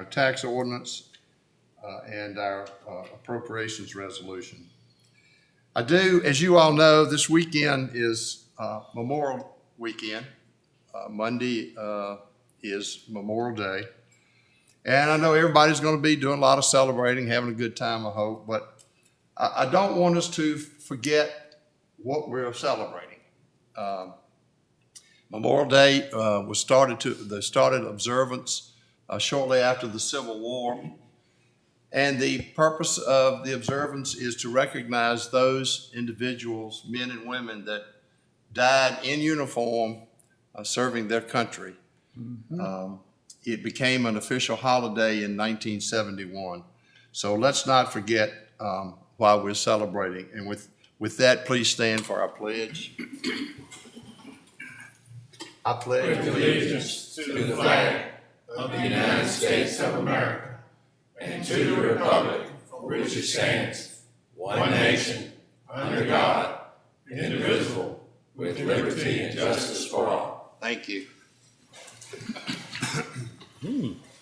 tax ordinance and our appropriations resolution. I do, as you all know, this weekend is Memorial Weekend. Monday is Memorial Day. And I know everybody's going to be doing a lot of celebrating, having a good time, I hope. But I don't want us to forget what we're celebrating. Memorial Day started observance shortly after the Civil War. And the purpose of the observance is to recognize those individuals, men and women, that died in uniform serving their country. Mm-hmm. It became an official holiday in 1971. So let's not forget why we're celebrating. And with that, please stand for our pledge. I pledge allegiance to the flag of the United States of America and to the republic for which it stands, one nation, under God, indivisible, with liberty and justice for all. Thank you.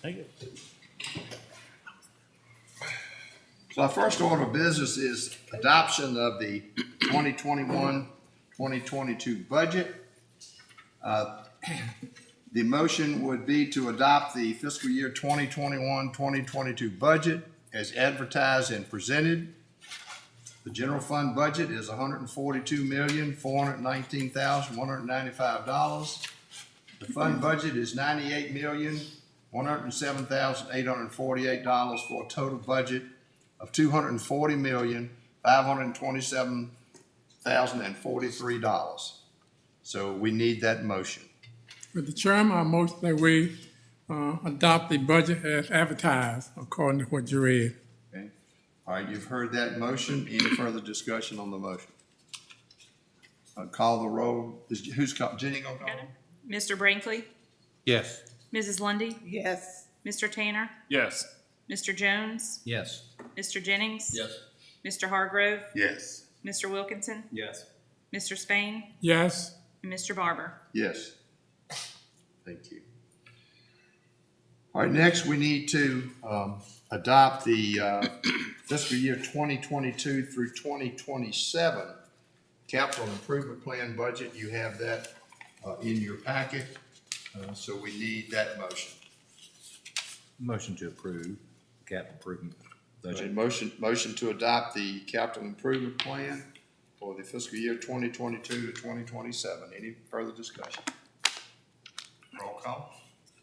Thank you. So our first order of business is adoption of the 2021-2022 budget. The motion would be to adopt the fiscal year 2021-2022 budget as advertised and presented. The general fund budget is $142,419,195. The fund budget is $98,107,848 for a total budget of $240,527,043. So we need that motion. Mr. Chairman, I motion that we adopt the budget as advertised according to what you read. Okay. All right, you've heard that motion. Any further discussion on the motion? Call the roll. Who's called? Jenny gonna call? Mr. Brinkley, Yes. Mrs. Lundy, Yes. Mr. Tanner, Yes. Mr. Jones, Yes. Mr. Jennings, Yes. Mr. Hargrove, Yes. Mr. Wilkinson, Yes. Mr. Spain, Yes. and Mr. Barber. Yes. Thank you. All right, next we need to adopt the fiscal year 2022 through 2027 capital improvement plan budget. You have that in your packet, so we need that motion. Motion to approve capital improvement budget. Motion to adopt the capital improvement plan for the fiscal year 2022 to 2027. Any further discussion? Roll call.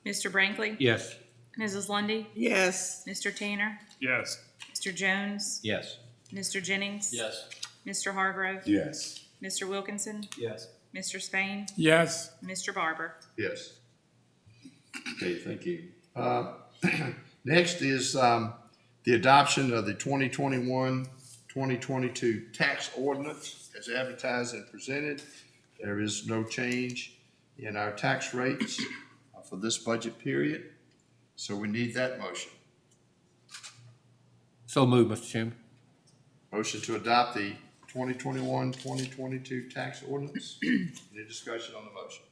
Mr. Brinkley, Yes. Mrs. Lundy, Yes. Mr. Tanner, Yes. Mr. Jones, Yes. Mr. Jennings, Yes. Mr. Hargrove, Yes. Mr. Wilkinson, Yes. Mr. Spain, Yes. and Mr. Barber. Yes. Okay, thank you. Next is the adoption of the 2021-2022 tax ordinance as advertised and presented. There is no change in our tax rates for this budget period, so we need that motion. So moved, Mr. Chairman. Motion to adopt the 2021-2022 tax ordinance. Any discussion on the motion?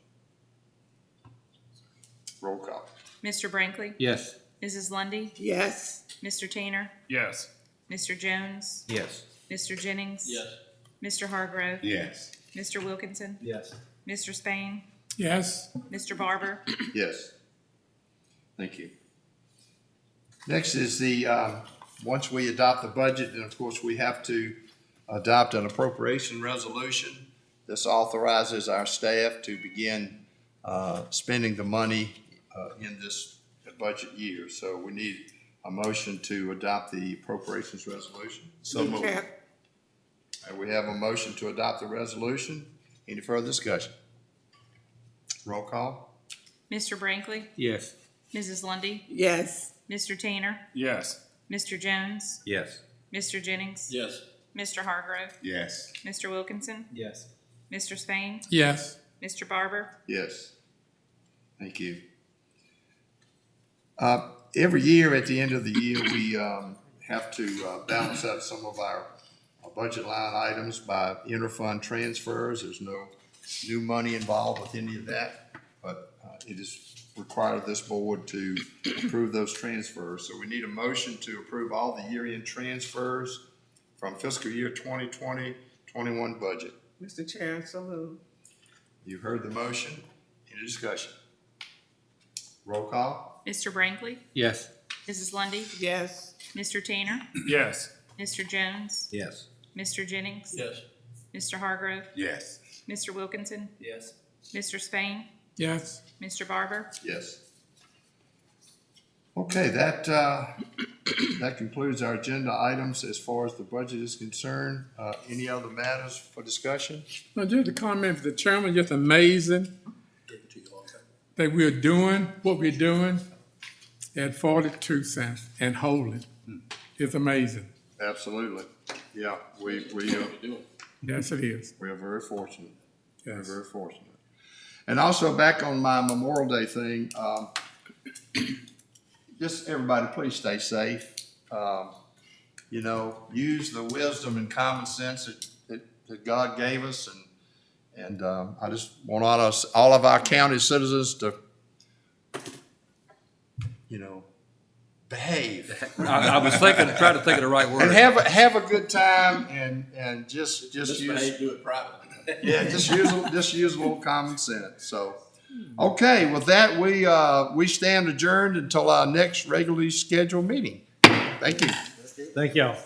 Roll call. Mr. Brinkley, Yes. Mrs. Lundy, Yes. Mr. Tanner, Yes. Mr. Jones, Yes. Mr. Jennings, Yes. Mr. Hargrove, Yes. Mr. Wilkinson, Yes. Mr. Spain, Yes. Mr. Barber, Yes. Thank you. Next is the, once we adopt the budget, then of course we have to adopt an appropriation resolution. This authorizes our staff to begin spending the money in this budget year. So we need a motion to adopt the appropriations resolution. So moved. And we have a motion to adopt the resolution. Any further discussion? Roll call. Mr. Brinkley, Yes. Mrs. Lundy, Yes. Mr. Tanner, Yes. Mr. Jones, Yes. Mr. Jennings, Yes. Mr. Hargrove, Yes. Mr. Wilkinson, Yes. Mr. Spain, Yes. Mr. Barber, Yes. Thank you. Every year at the end of the year, we have to balance out some of our budget line items by interfund transfers. There's no new money involved with any of that. But it is required of this board to approve those transfers. So we need a motion to approve all the year-end transfers from fiscal year 2020-21 budget. Mr. Chair, so moved. You've heard the motion. Any discussion? Roll call? Mr. Brinkley, Yes. Mrs. Lundy, Yes. Mr. Tanner, Yes. Mr. Jones, Yes. Mr. Jennings, Yes. Mr. Hargrove, Yes. Mr. Wilkinson, Yes. Mr. Spain, Yes. Mr. Barber, Yes. Okay, that concludes our agenda items as far as the budget is concerned. Any other matters for discussion? No, just a comment, the chairman, just amazing that we're doing what we're doing at 42 cents and holding. It's amazing. Absolutely. Yeah, we Yes, it is. are very fortunate. We're Yes. very fortunate. And also back on my Memorial Day thing, just everybody, please stay safe. You know, use the wisdom and common sense that God gave us, and I just want all of our county citizens to, you know, behave I was trying to think of the right and word. have a good time, and just use. do it privately. Yeah, just use a little common sense. So, okay, with that, we stand adjourned until our next regularly scheduled meeting. Thank you. Thank y'all.